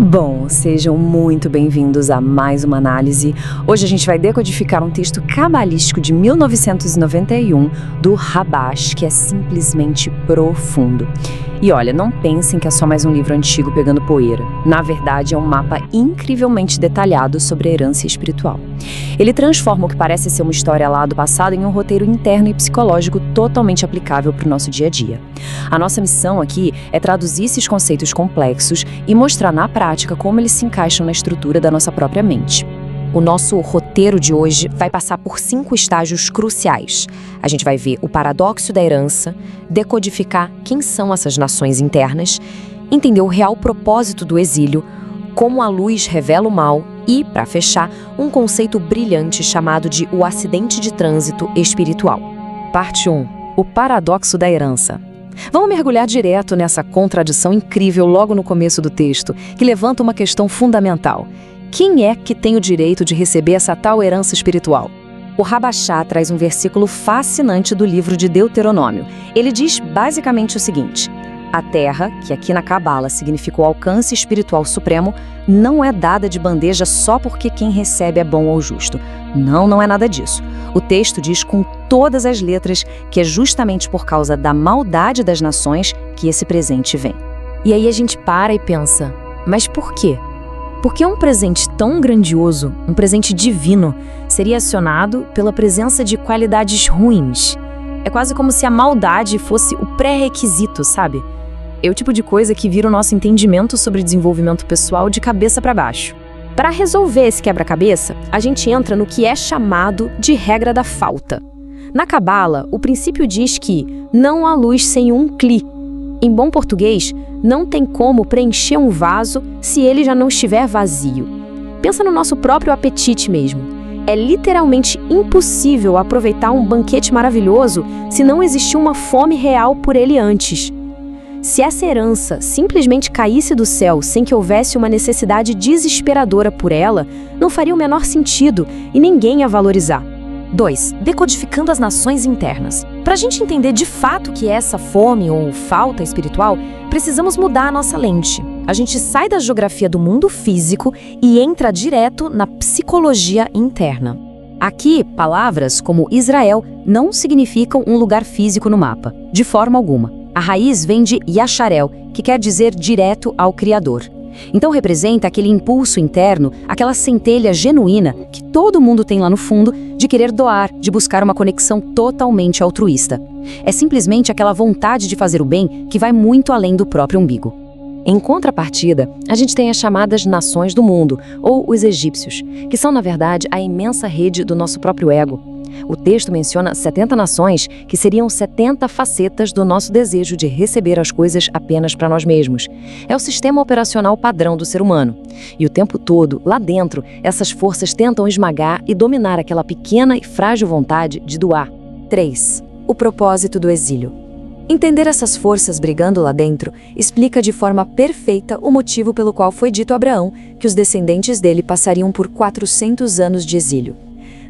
Bom, sejam muito bem-vindos a mais uma análise. Hoje a gente vai decodificar um texto cabalístico de 1991 do Rabash, que é simplesmente profundo. E olha, não pensem que é só mais um livro antigo pegando poeira. Na verdade, é um mapa incrivelmente detalhado sobre a herança espiritual. Ele transforma o que parece ser uma história lá do passado em um roteiro interno e psicológico totalmente aplicável para o nosso dia a dia. A nossa missão aqui é traduzir esses conceitos complexos e mostrar na prática como eles se encaixam na estrutura da nossa própria mente. O nosso roteiro de hoje vai passar por 5 estágios cruciais. A gente vai ver o paradoxo da herança, decodificar quem são essas nações internas, entender o real propósito do exílio, como a luz revela o mal e, para fechar, um conceito brilhante chamado de o acidente de trânsito espiritual. Parte 1. O paradoxo da herança. Vamos mergulhar direto nessa contradição incrível logo no começo do texto, que levanta uma questão fundamental. Quem é que tem o direito de receber essa tal herança espiritual? O Rabachá traz um versículo fascinante do livro de Deuteronômio. Ele diz basicamente o seguinte: a terra, que aqui na Cabala significa o alcance espiritual supremo, não é dada de bandeja só porque quem recebe é bom ou justo. Não é nada disso. O texto diz com todas as letras que é justamente por causa da maldade das nações que esse presente vem. E aí a gente para e pensa, mas por quê? Por que um presente tão grandioso, um presente divino, seria acionado pela presença de qualidades ruins? É quase como se a maldade fosse o pré-requisito, sabe? É o tipo de coisa que vira o nosso entendimento sobre desenvolvimento pessoal de cabeça para baixo. Para resolver esse quebra-cabeça, a gente entra no que é chamado de regra da falta. Na Cabala, o princípio diz que não há luz sem um cli. Em bom português, não tem como preencher um vaso se ele já não estiver vazio. Pensa no nosso próprio apetite mesmo. É literalmente impossível aproveitar um banquete maravilhoso se não existir uma fome real por ele antes. Se essa herança simplesmente caísse do céu sem que houvesse uma necessidade desesperadora por ela, não faria o menor sentido e ninguém a valorizar. 2. Decodificando as nações internas. Para a gente entender de fato o que é essa fome ou falta espiritual, precisamos mudar a nossa lente. A gente sai da geografia do mundo físico e entra direto na psicologia interna. Aqui, palavras como Israel não significam um lugar físico no mapa, de forma alguma. A raiz vem de Yasharel, que quer dizer direto ao Criador. Então representa aquele impulso interno, aquela centelha genuína que todo mundo tem lá no fundo de querer doar, de buscar uma conexão totalmente altruísta. É simplesmente aquela vontade de fazer o bem que vai muito além do próprio umbigo. Em contrapartida, a gente tem as chamadas nações do mundo, ou os egípcios, que são, na verdade, a imensa rede do nosso próprio ego. O texto menciona 70 nações, que seriam 70 facetas do nosso desejo de receber as coisas apenas para nós mesmos. É o sistema operacional padrão do ser humano. E o tempo todo, lá dentro, essas forças tentam esmagar e dominar aquela pequena e frágil vontade de doar. 3. O propósito do exílio. Entender essas forças brigando lá dentro explica de forma perfeita o motivo pelo qual foi dito a Abraão que os descendentes dele passariam por 400 anos de exílio.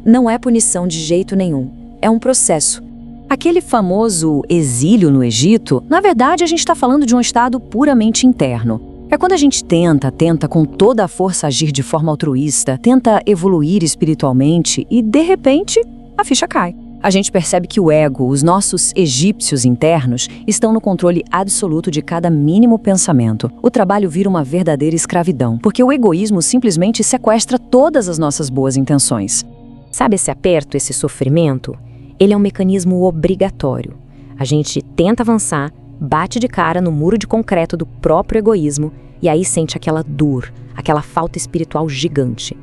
Não é punição de jeito nenhum, é um processo. Aquele famoso exílio no Egito, na verdade a gente está falando de um estado puramente interno. É quando a gente tenta com toda a força agir de forma altruísta, tenta evoluir espiritualmente e, de repente, a ficha cai. A gente percebe que o ego, os nossos egípcios internos, estão no controle absoluto de cada mínimo pensamento. O trabalho vira uma verdadeira escravidão, porque o egoísmo simplesmente sequestra todas as nossas boas intenções. Sabe esse aperto, esse sofrimento? Ele é um mecanismo obrigatório. A gente tenta avançar, bate de cara no muro de concreto do próprio egoísmo e aí sente aquela dor, aquela falta espiritual gigante.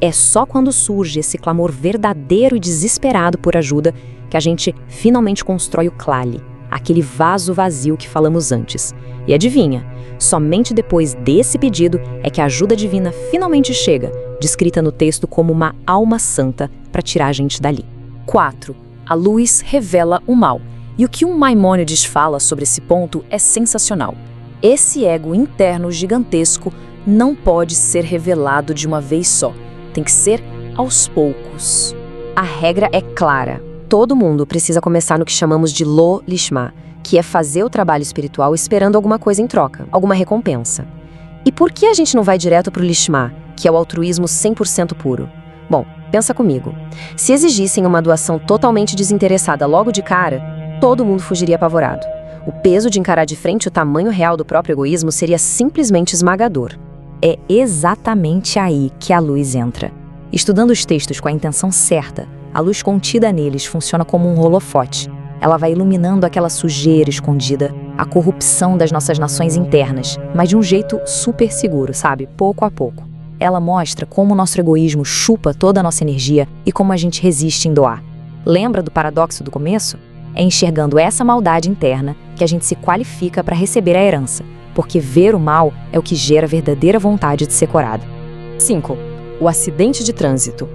É só quando surge esse clamor verdadeiro e desesperado por ajuda que a gente finalmente constrói o klali, aquele vaso vazio que falamos antes. E adivinha, somente depois desse pedido é que a ajuda divina finalmente chega, descrita no texto como uma alma santa para tirar a gente dali. 4. A luz revela o mal. E o que Maimônides fala sobre esse ponto é sensacional. Esse ego interno gigantesco não pode ser revelado de uma vez só. Tem que ser aos poucos. A regra é clara. Todo mundo precisa começar no que chamamos de lo lishma, que é fazer o trabalho espiritual esperando alguma coisa em troca, alguma recompensa. E por que a gente não vai direto pro Lishma, que é o altruísmo 100% puro? Bom, pensa comigo. Se exigissem uma doação totalmente desinteressada logo de cara, todo mundo fugiria apavorado. O peso de encarar de frente o tamanho real do próprio egoísmo seria simplesmente esmagador. É exatamente aí que a luz entra. Estudando os textos com a intenção certa, a luz contida neles funciona como um holofote. Ela vai iluminando aquela sujeira escondida, a corrupção das nossas nações internas, mas de um jeito super seguro, sabe? Pouco a pouco. Ela mostra como o nosso egoísmo chupa toda a nossa energia e como a gente resiste em doar. Lembra do paradoxo do começo? É enxergando essa maldade interna que a gente se qualifica para receber a herança, porque ver o mal é o que gera a verdadeira vontade de ser curado. 5. O acidente de trânsito.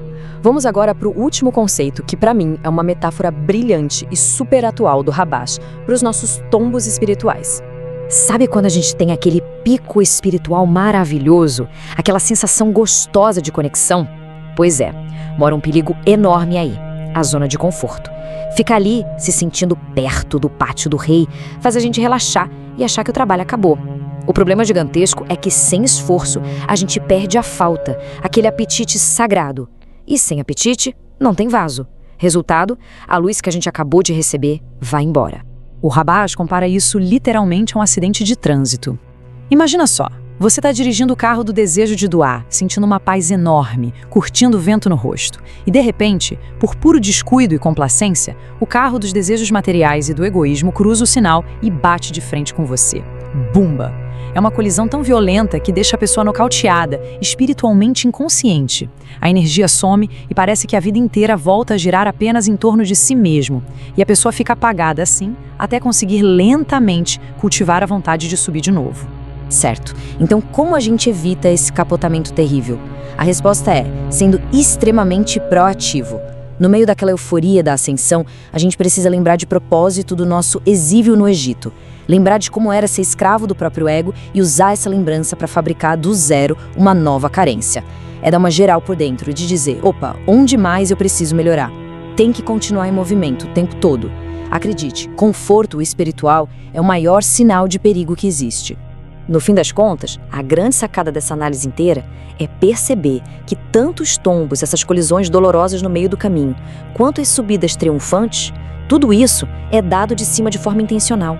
Vamos agora para o último conceito, que para mim é uma metáfora brilhante e super atual do Rabash para os nossos tombos espirituais. Sabe quando a gente tem aquele pico espiritual maravilhoso, aquela sensação gostosa de conexão? Pois é, mora um perigo enorme aí, a zona de conforto. Ficar ali, se sentindo perto do pátio do rei, faz a gente relaxar e achar que o trabalho acabou. O problema gigantesco é que, sem esforço, a gente perde a falta, aquele apetite sagrado. E sem apetite, não tem vaso. Resultado, a luz que a gente acabou de receber vai embora. O Rabash compara isso literalmente a um acidente de trânsito. Imagina só, você está dirigindo o carro do desejo de doar, sentindo uma paz enorme, curtindo o vento no rosto. E de repente, por puro descuido e complacência, o carro dos desejos materiais e do egoísmo cruza o sinal e bate de frente com você. Bumba! É uma colisão tão violenta que deixa a pessoa nocauteada, espiritualmente inconsciente. A energia some e parece que a vida inteira volta a girar apenas em torno de si mesmo. E a pessoa fica apagada assim, até conseguir lentamente cultivar a vontade de subir de novo. Certo. Então, como a gente evita esse capotamento terrível? A resposta é sendo extremamente proativo. No meio daquela euforia da ascensão, a gente precisa lembrar de propósito do nosso exílio no Egito. Lembrar de como era ser escravo do próprio ego e usar essa lembrança para fabricar do zero uma nova carência. É dar uma geral por dentro e de dizer, opa, onde mais eu preciso melhorar? Tem que continuar em movimento o tempo todo. Acredite, conforto espiritual é o maior sinal de perigo que existe. No fim das contas, a grande sacada dessa análise inteira é perceber que tanto os tombos, essas colisões dolorosas no meio do caminho, quanto as subidas triunfantes, tudo isso é dado de cima de forma intencional.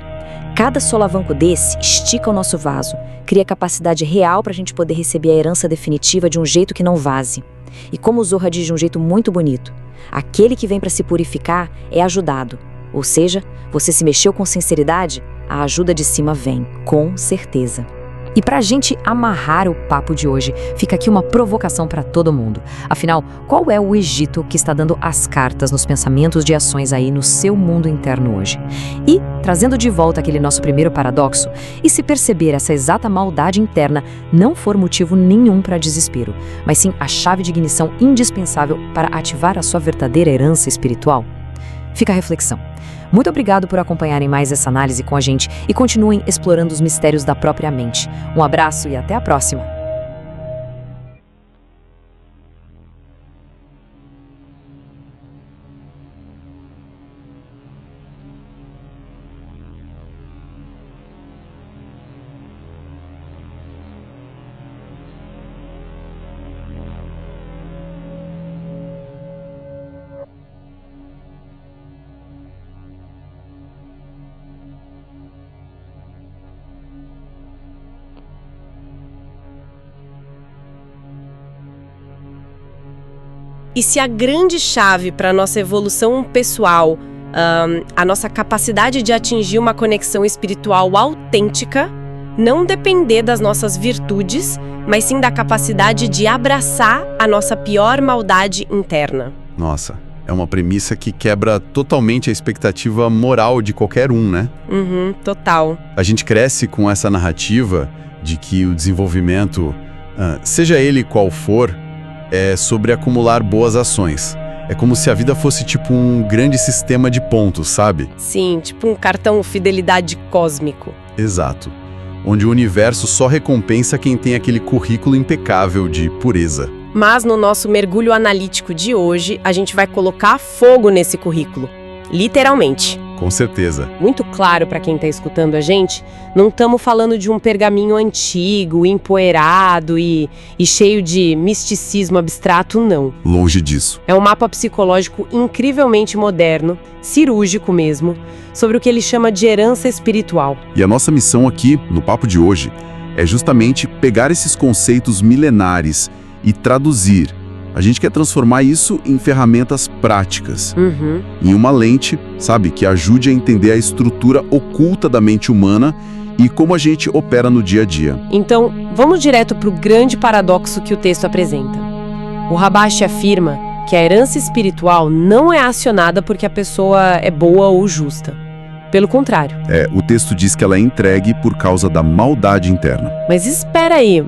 Cada solavanco desse estica o nosso vaso, cria capacidade real para a gente poder receber a herança definitiva de um jeito que não vaze. E como o Zohar diz de um jeito muito bonito, aquele que vem para se purificar é ajudado. Ou seja, você se mexeu com sinceridade, a ajuda de cima vem, com certeza. E para a gente amarrar o papo de hoje, fica aqui uma provocação para todo mundo. Afinal, qual é o Egito que está dando as cartas nos pensamentos de ações aí no seu mundo interno hoje? E, trazendo de volta aquele nosso primeiro paradoxo, e se perceber essa exata maldade interna não for motivo nenhum para desespero, mas sim a chave de ignição indispensável para ativar a sua verdadeira herança espiritual? Fica a reflexão. Muito obrigado por acompanharem mais essa análise com a gente e continuem explorando os mistérios da própria mente. Um abraço e até a próxima! E se a grande chave para a nossa evolução pessoal, a nossa capacidade de atingir uma conexão espiritual autêntica, não depender das nossas virtudes, mas sim da capacidade de abraçar a nossa pior maldade interna. Nossa, é uma premissa que quebra totalmente a expectativa moral de qualquer um, né? Total. A gente cresce com essa narrativa de que o desenvolvimento, seja ele qual for, é sobre acumular boas ações. É como se a vida fosse tipo um grande sistema de pontos, sabe? Sim, tipo um cartão fidelidade cósmico. Exato. Onde o universo só recompensa quem tem aquele currículo impecável de pureza. Mas no nosso mergulho analítico de hoje, a gente vai colocar fogo nesse currículo. Literalmente. Com certeza. Muito claro para quem está escutando a gente, não estamos falando de um pergaminho antigo, empoeirado e cheio de misticismo abstrato, não. Longe disso. É um mapa psicológico incrivelmente moderno, cirúrgico mesmo, sobre o que ele chama de herança espiritual. E a nossa missão aqui, no papo de hoje, é justamente pegar esses conceitos milenares e traduzir. A gente quer transformar isso em ferramentas práticas, em uma lente, sabe, que ajude a entender a estrutura oculta da mente humana e como a gente opera no dia a dia. Então, vamos direto para o grande paradoxo que o texto apresenta. O Habash afirma que a herança espiritual não é acionada porque a pessoa é boa ou justa. Pelo contrário. O texto diz que ela é entregue por causa da maldade interna. Mas espera aí,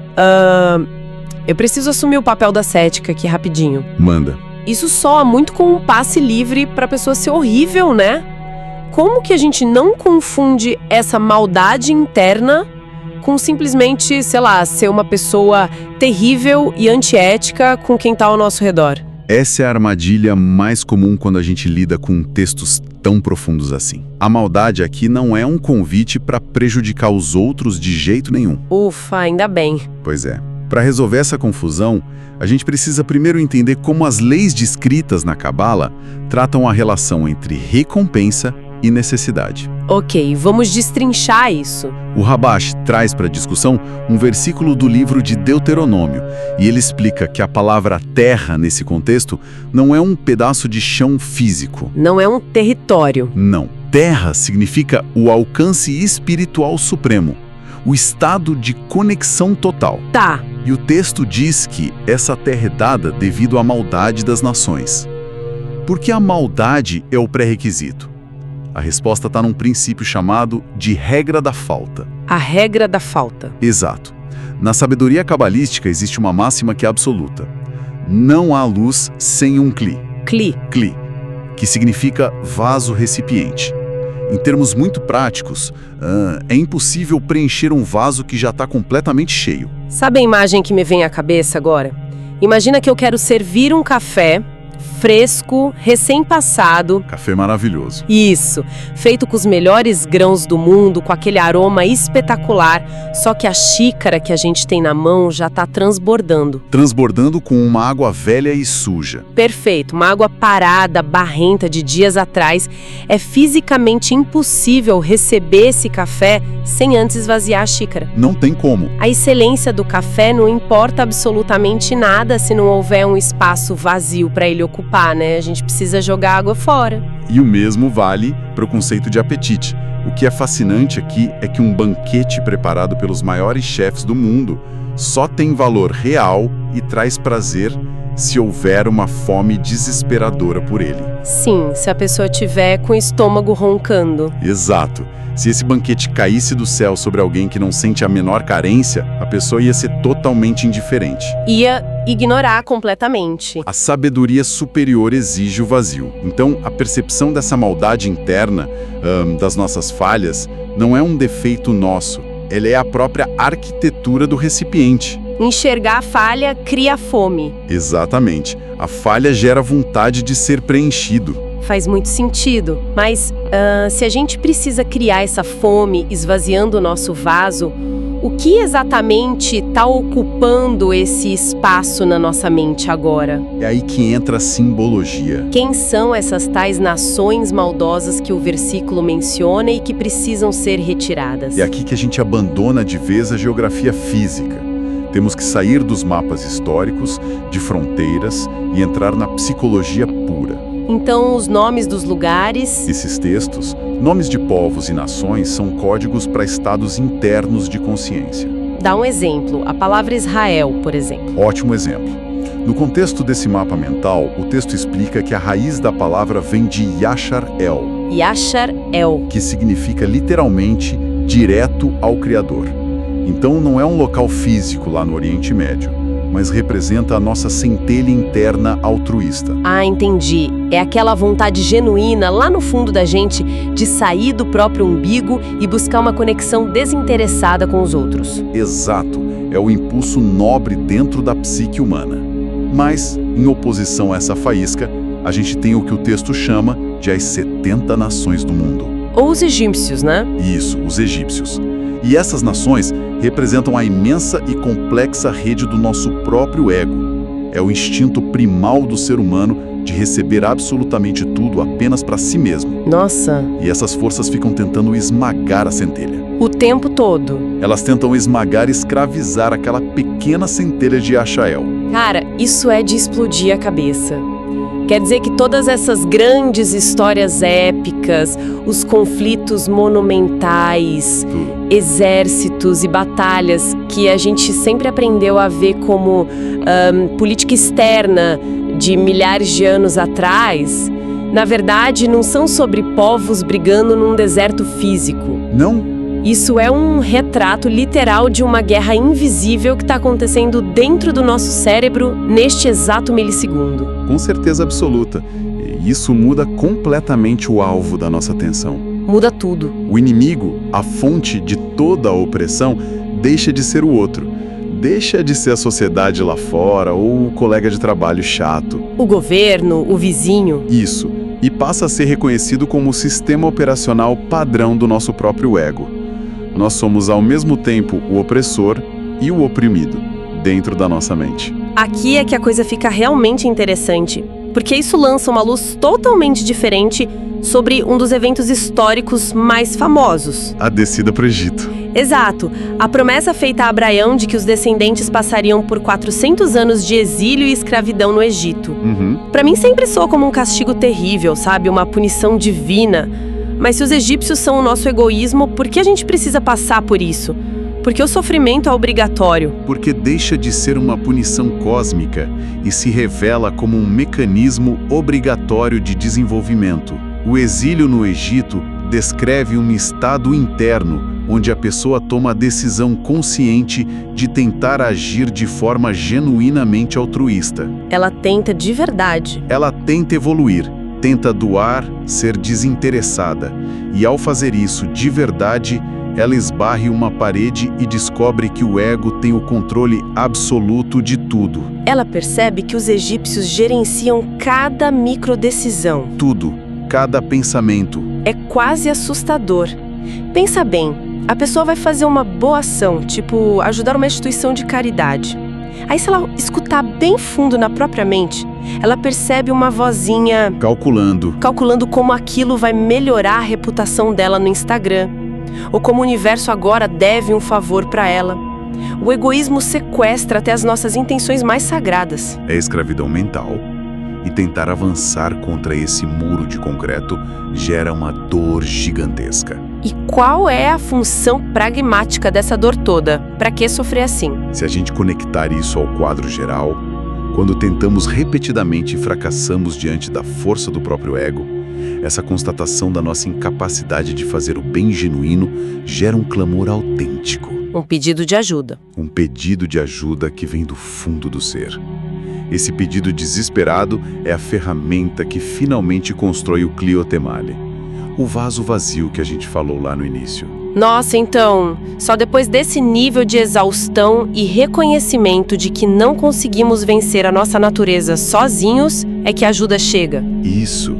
eu preciso assumir o papel da cética aqui rapidinho. Manda. Isso soa muito com um passe livre pra pessoa ser horrível, né? Como que a gente não confunde essa maldade interna com simplesmente, sei lá, ser uma pessoa terrível e antiética com quem tá ao nosso redor? Essa é a armadilha mais comum quando a gente lida com textos tão profundos assim. A maldade aqui não é um convite para prejudicar os outros de jeito nenhum. Ufa, ainda bem. Pois é. Para resolver essa confusão, a gente precisa primeiro entender como as leis descritas na Cabala tratam a relação entre recompensa e necessidade. Ok, vamos destrinchar isso. O Habash traz para a discussão um versículo do livro de Deuteronômio, e ele explica que a palavra terra, nesse contexto, não é um pedaço de chão físico. Não é um território. Não. Terra significa o alcance espiritual supremo, o estado de conexão total. Tá. E o texto diz que essa terra é dada devido à maldade das nações. Por que a maldade é o pré-requisito? A resposta está num princípio chamado de regra da falta. A regra da falta. Exato. Na sabedoria cabalística existe uma máxima que é absoluta. Não há luz sem um cli. Cli. Cli, que significa vaso-recipiente. Em termos muito práticos, é impossível preencher um vaso que já está completamente cheio. Sabe a imagem que me vem à cabeça agora? Imagina que eu quero servir um café fresco, recém-passado. Café maravilhoso. Isso, feito com os melhores grãos do mundo, com aquele aroma espetacular, só que a xícara que a gente tem na mão já está transbordando. Transbordando com uma água velha e suja. Perfeito, uma água parada, barrenta de dias atrás. É fisicamente impossível receber esse café sem antes esvaziar a xícara. Não tem como. A excelência do café não importa absolutamente nada se não houver um espaço vazio para ele ocupar, né? A gente precisa jogar água fora. E o mesmo vale para o conceito de apetite. O que é fascinante aqui é que um banquete preparado pelos maiores chefes do mundo só tem valor real e traz prazer se houver uma fome desesperadora por ele. Sim, se a pessoa tiver com o estômago roncando. Exato. Se esse banquete caísse do céu sobre alguém que não sente a menor carência, a pessoa ia ser totalmente indiferente. Ia ignorar completamente. A sabedoria superior exige o vazio. Então, a percepção dessa maldade interna, das nossas falhas, não é um defeito nosso. Ela é a própria arquitetura do recipiente. Enxergar a falha cria fome. Exatamente. A falha gera vontade de ser preenchido. Faz muito sentido, mas se a gente precisa criar essa fome esvaziando o nosso vaso, o que exatamente está ocupando esse espaço na nossa mente agora? É aí que entra a simbologia. Quem são essas tais nações maldosas que o versículo menciona e que precisam ser retiradas? É aqui que a gente abandona de vez a geografia física. Temos que sair dos mapas históricos, de fronteiras e entrar na psicologia pura. Então, os nomes dos lugares... Esses textos, nomes de povos e nações, são códigos para estados internos de consciência. Dá um exemplo, a palavra Israel, por exemplo. Ótimo exemplo. No contexto desse mapa mental, o texto explica que a raiz da palavra vem de Yashar El. Yashar El. Que significa literalmente direto ao Criador. Então não é um local físico lá no Oriente Médio, mas representa a nossa centelha interna altruísta. Ah, entendi. É aquela vontade genuína lá no fundo da gente de sair do próprio umbigo e buscar uma conexão desinteressada com os outros. Exato. É o impulso nobre dentro da psique humana. Mas, em oposição a essa faísca, a gente tem o que o texto chama equivalente às 70 nações do mundo. Ou os egípcios, né? Isso, os egípcios. E essas nações representam a imensa e complexa rede do nosso próprio ego. É o instinto primal do ser humano de receber absolutamente tudo apenas para si mesmo. Nossa. E essas forças ficam tentando esmagar a centelha. O tempo todo. Elas tentam esmagar e escravizar aquela pequena centelha de Achael. Cara, isso é de explodir a cabeça. Quer dizer que todas essas grandes histórias épicas, os conflitos monumentais, exércitos e batalhas que a gente sempre aprendeu a ver como política externa de milhares de anos atrás, na verdade não são sobre povos brigando num deserto físico. Não. Isso é um retrato literal de uma guerra invisível que está acontecendo dentro do nosso cérebro neste exato milissegundo. Com certeza absoluta. E isso muda completamente o alvo da nossa atenção. Muda tudo. O inimigo, a fonte de toda a opressão, deixa de ser o outro. Deixa de ser a sociedade lá fora ou o colega de trabalho chato. O governo, o vizinho. Isso. E passa a ser reconhecido como o sistema operacional padrão do nosso próprio ego. Nós somos ao mesmo tempo o opressor e o oprimido, dentro da nossa mente. Aqui é que a coisa fica realmente interessante, porque isso lança uma luz totalmente diferente sobre um dos eventos históricos mais famosos. A descida para o Egito. Exato. A promessa feita a Abraão de que os descendentes passariam por 400 anos de exílio e escravidão no Egito. Pra mim sempre soa como um castigo terrível, sabe? Uma punição divina. Mas se os egípcios são o nosso egoísmo, por que a gente precisa passar por isso? Porque o sofrimento é obrigatório. Porque deixa de ser uma punição cósmica e se revela como um mecanismo obrigatório de desenvolvimento. O exílio no Egito descreve um estado interno onde a pessoa toma a decisão consciente de tentar agir de forma genuinamente altruísta. Ela tenta de verdade. Ela tenta evoluir, tenta doar, ser desinteressada. E ao fazer isso de verdade, ela esbarra em uma parede e descobre que o ego tem o controle absoluto de tudo. Ela percebe que os egípcios gerenciam cada microdecisão. Tudo, cada pensamento. É quase assustador. Pensa bem, a pessoa vai fazer uma boa ação, tipo ajudar uma instituição de caridade. Aí se ela escutar bem fundo na própria mente, ela percebe uma vozinha calculando como aquilo vai melhorar a reputação dela no Instagram, ou como o universo agora deve um favor para ela. O egoísmo sequestra até as nossas intenções mais sagradas. É escravidão mental. E tentar avançar contra esse muro de concreto gera uma dor gigantesca. E qual é a função pragmática dessa dor toda? Para que sofrer assim? Se a gente conectar isso ao quadro geral, quando tentamos repetidamente e fracassamos diante da força do próprio ego, essa constatação da nossa incapacidade de fazer o bem genuíno gera um clamor autêntico. Um pedido de ajuda. Um pedido de ajuda que vem do fundo do ser. Esse pedido desesperado é a ferramenta que finalmente constrói o Cliotemale, o vaso vazio que a gente falou lá no início. Nossa, então, só depois desse nível de exaustão e reconhecimento de que não conseguimos vencer a nossa natureza sozinhos é que a ajuda chega. Isso.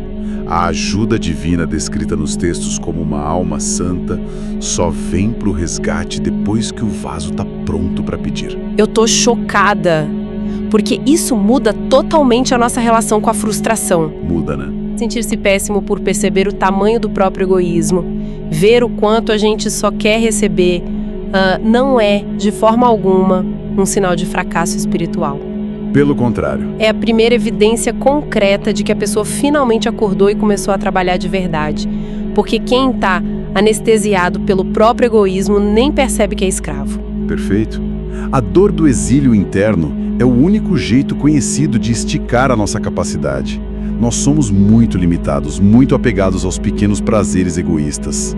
A ajuda divina descrita nos textos como uma alma santa só vem pro resgate depois que o vaso tá pronto para pedir. Eu tô chocada. Porque isso muda totalmente a nossa relação com a frustração. Muda, né? Sentir-se péssimo por perceber o tamanho do próprio egoísmo, ver o quanto a gente só quer receber, não é, de forma alguma, um sinal de fracasso espiritual. Pelo contrário. É a primeira evidência concreta de que a pessoa finalmente acordou e começou a trabalhar de verdade. Porque quem está anestesiado pelo próprio egoísmo nem percebe que é escravo. Perfeito. A dor do exílio interno é o único jeito conhecido de esticar a nossa capacidade. Nós somos muito limitados, muito apegados aos pequenos prazeres egoístas.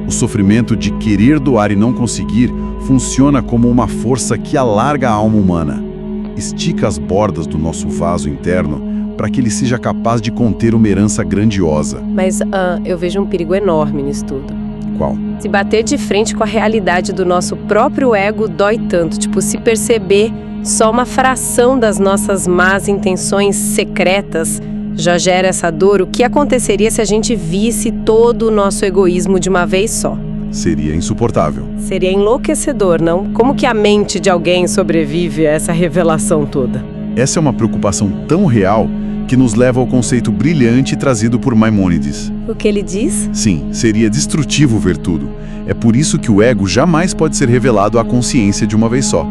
O sofrimento de querer doar e não conseguir funciona como uma força que alarga a alma humana. Estica as bordas do nosso vaso interno para que ele seja capaz de conter uma herança grandiosa. Mas eu vejo um perigo enorme nisso tudo. Qual? Se bater de frente com a realidade do nosso próprio ego dói tanto. Tipo, se perceber só uma fração das nossas más intenções secretas Já gera essa dor, o que aconteceria se a gente visse todo o nosso egoísmo de uma vez só? Seria insuportável. Seria enlouquecedor, não? Como que a mente de alguém sobrevive a essa revelação toda? Essa é uma preocupação tão real que nos leva ao conceito brilhante trazido por Maimônides. O que ele diz? Sim, seria destrutivo ver tudo. É por isso que o ego jamais pode ser revelado à consciência de uma vez só.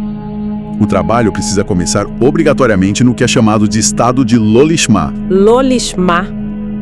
O trabalho precisa começar obrigatoriamente no que é chamado de estado de Lolishma. Lolishma.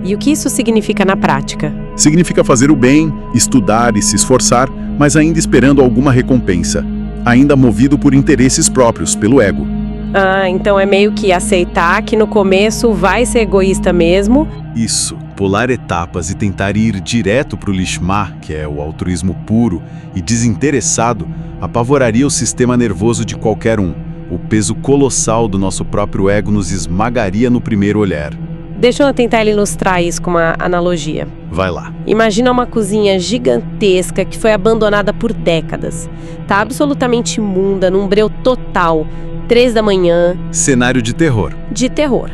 E o que isso significa na prática? Significa fazer o bem, estudar e se esforçar, mas ainda esperando alguma recompensa. Ainda movido por interesses próprios, pelo ego. Ah, então é meio que aceitar que no começo vai ser egoísta mesmo. Isso, pular etapas e tentar ir direto para o Lishma, que é o altruísmo puro e desinteressado, apavoraria o sistema nervoso de qualquer um. O peso colossal do nosso próprio ego nos esmagaria no primeiro olhar. Deixa eu tentar ilustrar isso com uma analogia. Vai lá. Imagina uma cozinha gigantesca que foi abandonada por décadas. Tá absolutamente imunda, num breu total. 3 da manhã. Cenário de terror. De terror.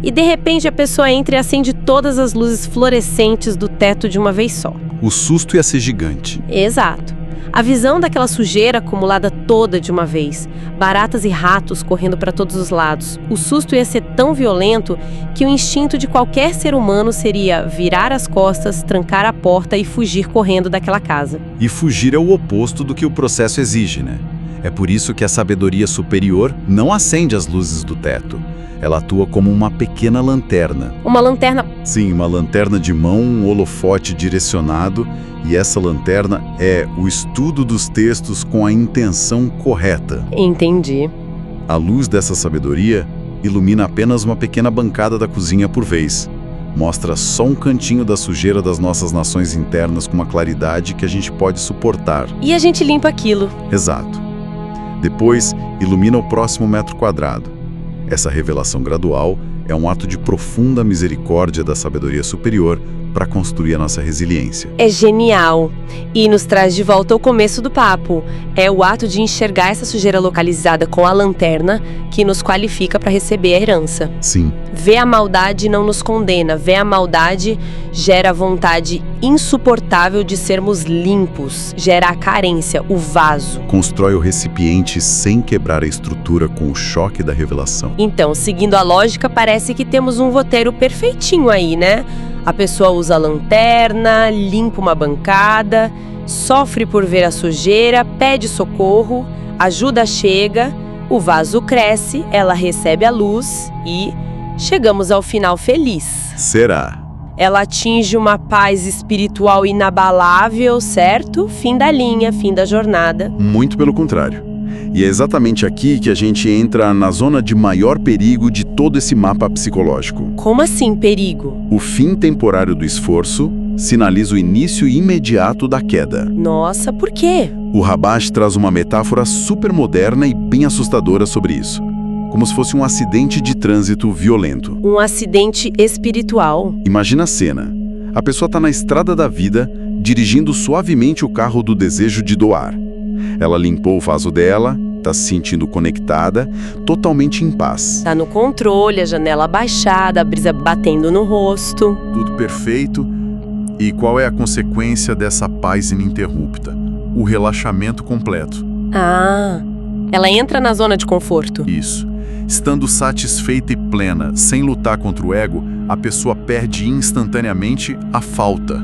E de repente a pessoa entra e acende todas as luzes fluorescentes do teto de uma vez só. O susto ia ser gigante. Exato. A visão daquela sujeira acumulada toda de uma vez. Baratas e ratos correndo para todos os lados. O susto ia ser tão violento que o instinto de qualquer ser humano seria virar as costas, trancar a porta e fugir correndo daquela casa. E fugir é o oposto do que o processo exige, né? É por isso que a sabedoria superior não acende as luzes do teto. Ela atua como uma pequena lanterna. Uma lanterna? Sim, uma lanterna de mão, um holofote direcionado, e essa lanterna é o estudo dos textos com a intenção correta. Entendi. A luz dessa sabedoria ilumina apenas uma pequena bancada da cozinha por vez. Mostra só um cantinho da sujeira das nossas nações internas com uma claridade que a gente pode suportar. E a gente limpa aquilo. Exato. Depois, ilumina o próximo metro quadrado. Essa revelação gradual é um ato de profunda misericórdia da sabedoria superior para construir a nossa resiliência. É genial. E nos traz de volta ao começo do papo. É o ato de enxergar essa sujeira localizada com a lanterna que nos qualifica para receber a herança. Sim. Ver a maldade não nos condena. Ver a maldade gera a vontade insuportável de sermos limpos. Gera a carência, o vaso. Constrói o recipiente sem quebrar a estrutura com o choque da revelação. Então, seguindo a lógica, parece que temos um roteiro perfeitinho aí, né? A pessoa usa a lanterna, limpa uma bancada, sofre por ver a sujeira, pede socorro, ajuda chega, o vaso cresce, ela recebe a luz e chegamos ao final feliz. Será? Ela atinge uma paz espiritual inabalável, certo? Fim da linha, fim da jornada. Muito pelo contrário. E é exatamente aqui que a gente entra na zona de maior perigo de todo esse mapa psicológico. Como assim, perigo? O fim temporário do esforço sinaliza o início imediato da queda. Nossa, por quê? O Rabash traz uma metáfora super moderna e bem assustadora sobre isso. Como se fosse um acidente de trânsito violento. Um acidente espiritual. Imagina a cena. A pessoa está na estrada da vida, dirigindo suavemente o carro do desejo de doar. Ela limpou o vaso dela, está se sentindo conectada, totalmente em paz. Tá no controle, a janela abaixada, a brisa batendo no rosto. Tudo perfeito. E qual é a consequência dessa paz ininterrupta? O relaxamento completo. Ah, ela entra na zona de conforto. Isso. Estando satisfeita e plena, sem lutar contra o ego, a pessoa perde instantaneamente a falta.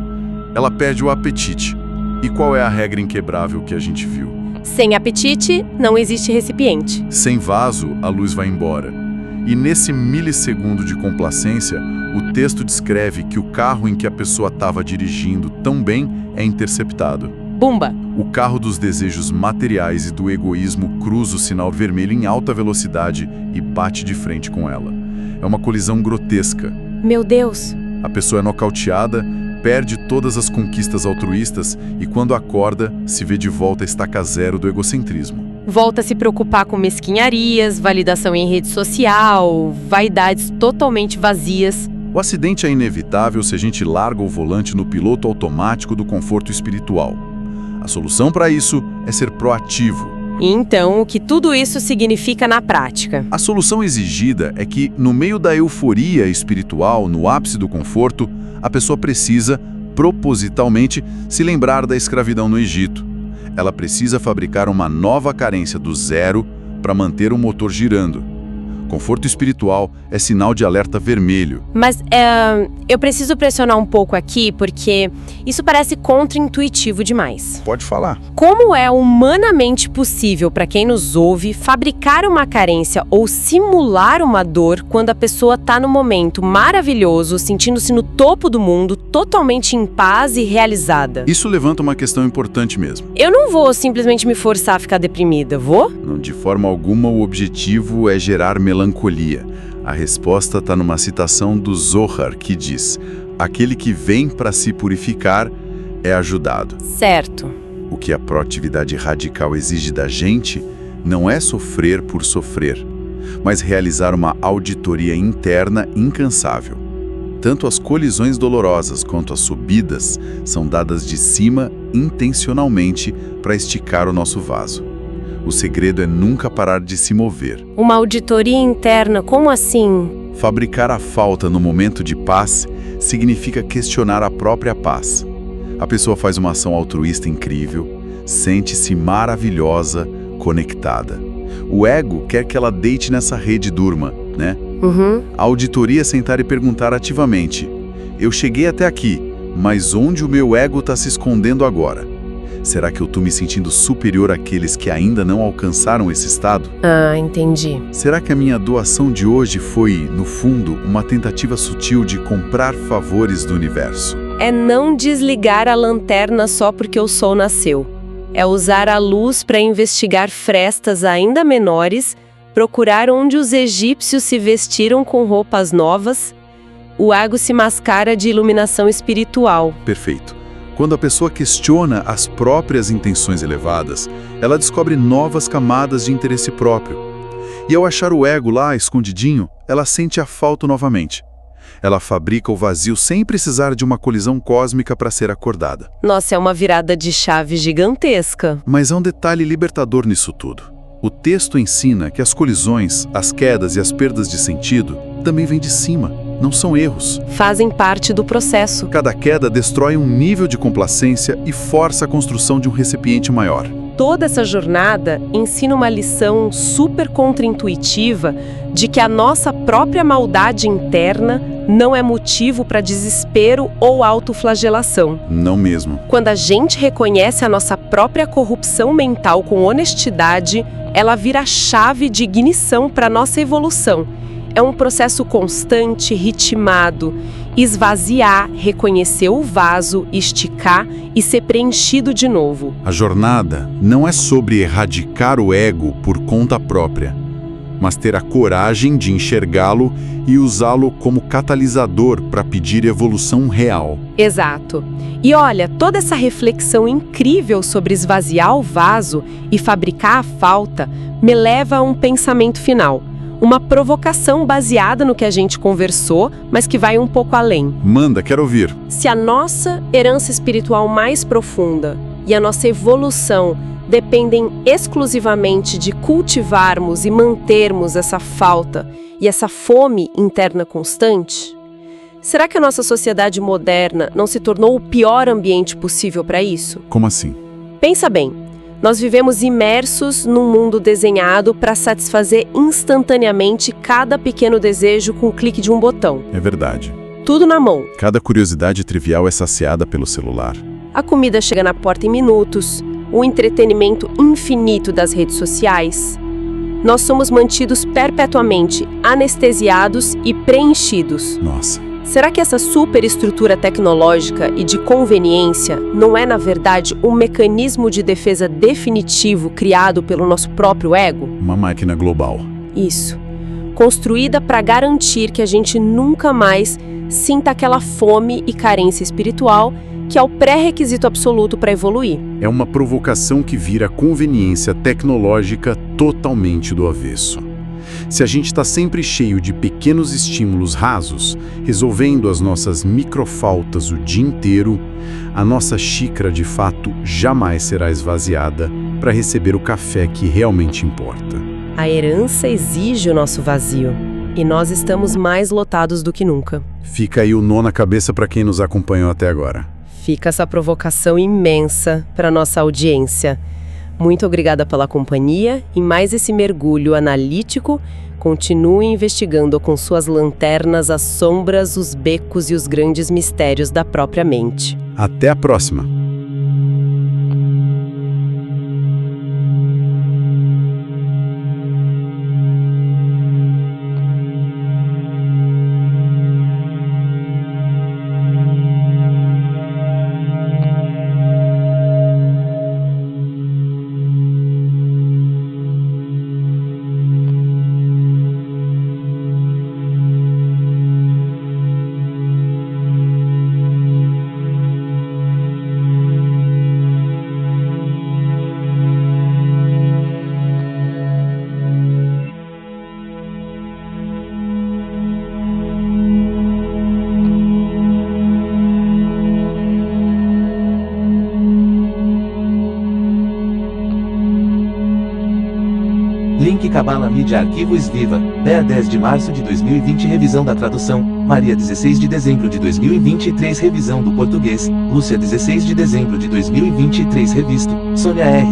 Ela perde o apetite. E qual é a regra inquebrável que a gente viu? Sem apetite, não existe recipiente. Sem vaso, a luz vai embora. E nesse milissegundo de complacência, o texto descreve que o carro em que a pessoa estava dirigindo tão bem é interceptado. Bumba! O carro dos desejos materiais e do egoísmo cruza o sinal vermelho em alta velocidade e bate de frente com ela. É uma colisão grotesca. Meu Deus! A pessoa é nocauteada, perde todas as conquistas altruístas e, quando acorda, se vê de volta à estaca zero do egocentrismo. Volta a se preocupar com mesquinharias, validação em rede social, vaidades totalmente vazias. O acidente é inevitável se a gente larga o volante no piloto automático do conforto espiritual. A solução para isso é ser proativo, E então, o que tudo isso significa na prática? A solução exigida é que, no meio da euforia espiritual, no ápice do conforto, a pessoa precisa, propositalmente, se lembrar da escravidão no Egito. Ela precisa fabricar uma nova carência do zero para manter o motor girando. Conforto espiritual é sinal de alerta vermelho. Mas eu preciso pressionar um pouco aqui, porque isso parece contraintuitivo demais. Pode falar. Como é humanamente possível para quem nos ouve fabricar uma carência ou simular uma dor quando a pessoa está no momento maravilhoso, sentindo-se no topo do mundo, totalmente em paz e realizada? Isso levanta uma questão importante mesmo. Eu não vou simplesmente me forçar a ficar deprimida, vou? Não, de forma alguma, o objetivo é gerar melancolia. A resposta está numa citação do Zohar, que diz: aquele que vem para se purificar é ajudado. Certo. O que a proatividade radical exige da gente não é sofrer por sofrer, mas realizar uma auditoria interna incansável. Tanto as colisões dolorosas quanto as subidas são dadas de cima intencionalmente para esticar o nosso vaso. O segredo é nunca parar de se mover. Uma auditoria interna, como assim? Fabricar a falta no momento de paz significa questionar a própria paz. A pessoa faz uma ação altruísta incrível, sente-se maravilhosa, conectada. O ego quer que ela deite nessa rede e durma, né? A auditoria é sentar e perguntar ativamente: eu cheguei até aqui, mas onde o meu ego está se escondendo agora? Será que eu estou me sentindo superior àqueles que ainda não alcançaram esse estado? Ah, entendi. Será que a minha doação de hoje foi, no fundo, uma tentativa sutil de comprar favores do universo? É não desligar a lanterna só porque o sol nasceu. É usar a luz para investigar frestas ainda menores, procurar onde os egípcios se vestiram com roupas novas. O ego se mascara de iluminação espiritual. Perfeito. Quando a pessoa questiona as próprias intenções elevadas, ela descobre novas camadas de interesse próprio. E ao achar o ego lá, escondidinho, ela sente a falta novamente. Ela fabrica o vazio sem precisar de uma colisão cósmica para ser acordada. Nossa, é uma virada de chave gigantesca. Mas há um detalhe libertador nisso tudo. O texto ensina que as colisões, as quedas e as perdas de sentido também vêm de cima, não são erros. Fazem parte do processo. Cada queda destrói um nível de complacência e força a construção de um recipiente maior. Toda essa jornada ensina uma lição super contraintuitiva de que a nossa própria maldade interna não é motivo para desespero ou autoflagelação. Não mesmo. Quando a gente reconhece a nossa própria corrupção mental com honestidade, ela vira a chave de ignição para a nossa evolução. É um processo constante, ritmado. Esvaziar, reconhecer o vaso, esticar e ser preenchido de novo. A jornada não é sobre erradicar o ego por conta própria, mas ter a coragem de enxergá-lo e usá-lo como catalisador para pedir evolução real. Exato. E olha, toda essa reflexão incrível sobre esvaziar o vaso e fabricar a falta me leva a um pensamento final. Uma provocação baseada no que a gente conversou, mas que vai um pouco além. Manda, quero ouvir. Se a nossa herança espiritual mais profunda e a nossa evolução dependem exclusivamente de cultivarmos e mantermos essa falta e essa fome interna constante, será que a nossa sociedade moderna não se tornou o pior ambiente possível para isso? Como assim? Pensa bem. Nós vivemos imersos num mundo desenhado para satisfazer instantaneamente cada pequeno desejo com o clique de um botão. É verdade. Tudo na mão. Cada curiosidade trivial é saciada pelo celular. A comida chega na porta em minutos, o entretenimento infinito das redes sociais. Nós somos mantidos perpetuamente anestesiados e preenchidos. Nossa. Será que essa superestrutura tecnológica e de conveniência não é, na verdade, um mecanismo de defesa definitivo criado pelo nosso próprio ego? Uma máquina global. Isso. Construída para garantir que a gente nunca mais sinta aquela fome e carência espiritual que é o pré-requisito absoluto para evoluir. É uma provocação que vira conveniência tecnológica totalmente do avesso. Se a gente está sempre cheio de pequenos estímulos rasos, resolvendo as nossas microfaltas o dia inteiro, a nossa xícara de fato jamais será esvaziada para receber o café que realmente importa. A herança exige o nosso vazio, e nós estamos mais lotados do que nunca. Fica aí o nó na cabeça para quem nos acompanhou até agora. Fica essa provocação imensa para nossa audiência. Muito obrigada pela companhia e mais esse mergulho analítico. Continue investigando com suas lanternas as sombras, os becos e os grandes mistérios da própria mente. Até a próxima! Link Cabala Mídia Arquivos Viva, Bea 10 de março de 2020 Revisão da tradução, Maria 16 de dezembro de 2023 Revisão do português, Lúcia 16 de dezembro de 2023 Revisto, Sônia R.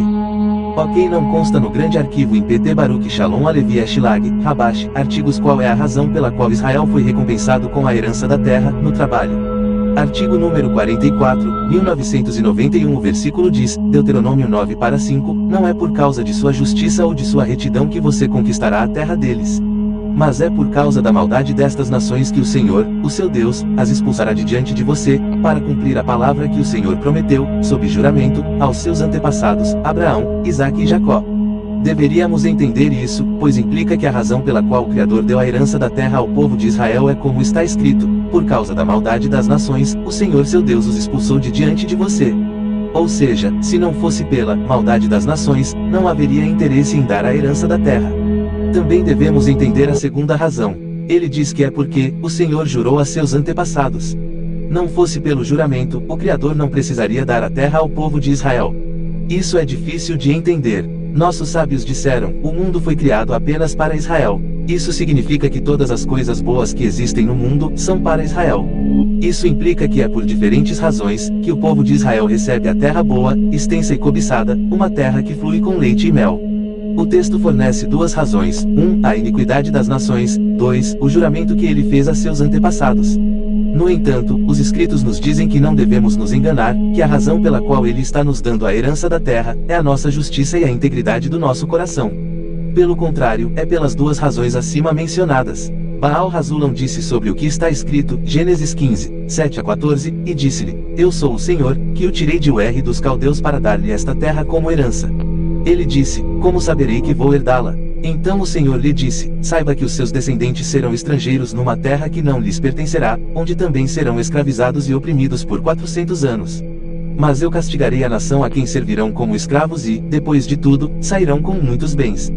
Ok, não consta no grande arquivo em PT Baruch Shalom Alevi Eshilag, Rabash, artigos qual é a razão pela qual Israel foi recompensado com a herança da terra, no trabalho. Artigo número 44, 1991 O versículo diz, Deuteronômio 9:5, não é por causa de sua justiça ou de sua retidão que você conquistará a terra deles. Mas é por causa da maldade destas nações que o Senhor, o seu Deus, as expulsará de diante de você, para cumprir a palavra que o Senhor prometeu, sob juramento, aos seus antepassados, Abraão, Isaque e Jacó. Deveríamos entender isso, pois implica que a razão pela qual o Criador deu a herança da terra ao povo de Israel é como está escrito, por causa da maldade das nações, o Senhor seu Deus os expulsou de diante de você. Ou seja, se não fosse pela maldade das nações, não haveria interesse em dar a herança da terra. Também devemos entender a segunda razão. Ele diz que é porque o Senhor jurou a seus antepassados. Não fosse pelo juramento, o Criador não precisaria dar a terra ao povo de Israel. Isso é difícil de entender. Nossos sábios disseram, o mundo foi criado apenas para Israel. Isso significa que todas as coisas boas que existem no mundo são para Israel. Isso implica que é por diferentes razões que o povo de Israel recebe a terra boa, extensa e cobiçada, uma terra que flui com leite e mel. O texto fornece duas razões: 1. A iniquidade das nações, 2. O juramento que ele fez a seus antepassados. No entanto, os escritos nos dizem que não devemos nos enganar, que a razão pela qual ele está nos dando a herança da terra, é a nossa justiça e a integridade do nosso coração. Pelo contrário, é pelas duas razões acima mencionadas. Baal Hazulam disse sobre o que está escrito, Gênesis 15, 7-14, e disse-lhe, eu sou o Senhor, que o tirei de Ur dos caldeus para dar-lhe esta terra como herança. Ele disse, como saberei que vou herdá-la? Então o Senhor lhe disse, saiba que os seus descendentes serão estrangeiros numa terra que não lhes pertencerá, onde também serão escravizados e oprimidos por 400 anos. Mas eu castigarei a nação a quem servirão como escravos e, depois de tudo, sairão com muitos bens.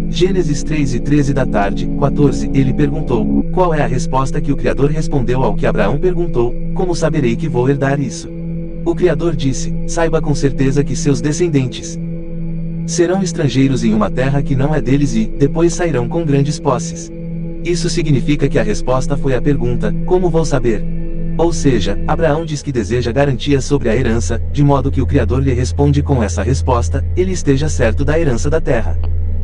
Gênesis 3:13 14, ele perguntou, qual é a resposta que o Criador respondeu ao que Abraão perguntou, como saberei que vou herdar isso? O Criador disse, saiba com certeza que seus descendentes serão estrangeiros em uma terra que não é deles e, depois sairão com grandes posses. Isso significa que a resposta foi a pergunta, como vou saber? Ou seja, Abraão diz que deseja garantia sobre a herança, de modo que o Criador lhe responde com essa resposta, ele esteja certo da herança da terra.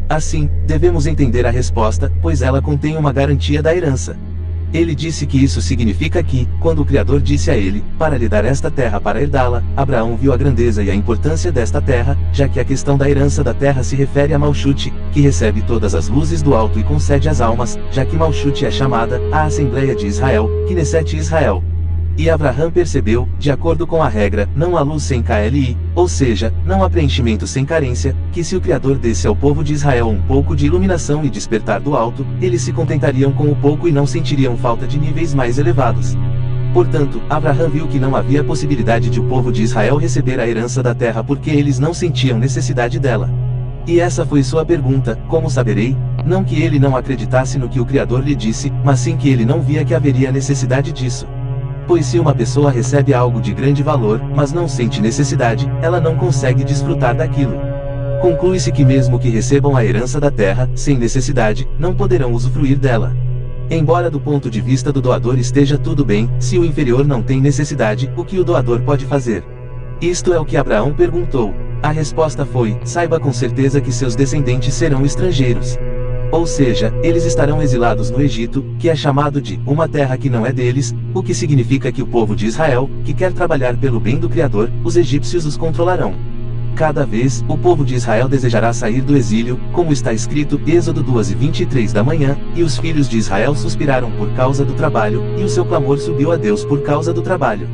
Assim, devemos entender a resposta, pois ela contém uma garantia da herança. Ele disse que isso significa que, quando o Criador disse a ele, para lhe dar esta terra para herdá-la, Abraão viu a grandeza e a importância desta terra, já que a questão da herança da terra se refere a Malchut, que recebe todas as luzes do alto e concede as almas, já que Malchut é chamada, a Assembleia de Israel, Knesset Israel. E Abraham percebeu, de acordo com a regra, não há luz sem KLI, ou seja, não há preenchimento sem carência, que se o Criador desse ao povo de Israel um pouco de iluminação e despertar do alto, eles se contentariam com o pouco e não sentiriam falta de níveis mais elevados. Portanto, Abraham viu que não havia possibilidade de o povo de Israel receber a herança da terra porque eles não sentiam necessidade dela. E essa foi sua pergunta, como saberei? Não que ele não acreditasse no que o Criador lhe disse, mas sim que ele não via que haveria necessidade disso. Pois se uma pessoa recebe algo de grande valor, mas não sente necessidade, ela não consegue desfrutar daquilo. Conclui-se que mesmo que recebam a herança da terra, sem necessidade, não poderão usufruir dela. Embora do ponto de vista do doador esteja tudo bem, se o inferior não tem necessidade, o que o doador pode fazer? Isto é o que Abraão perguntou. A resposta foi: saiba com certeza que seus descendentes serão estrangeiros. Ou seja, eles estarão exilados no Egito, que é chamado de uma terra que não é deles, o que significa que o povo de Israel, que quer trabalhar pelo bem do Criador, os egípcios os controlarão. Cada vez, o povo de Israel desejará sair do exílio, como está escrito, Êxodo 2:23 da manhã, e os filhos de Israel suspiraram por causa do trabalho, e o seu clamor subiu a Deus por causa do trabalho.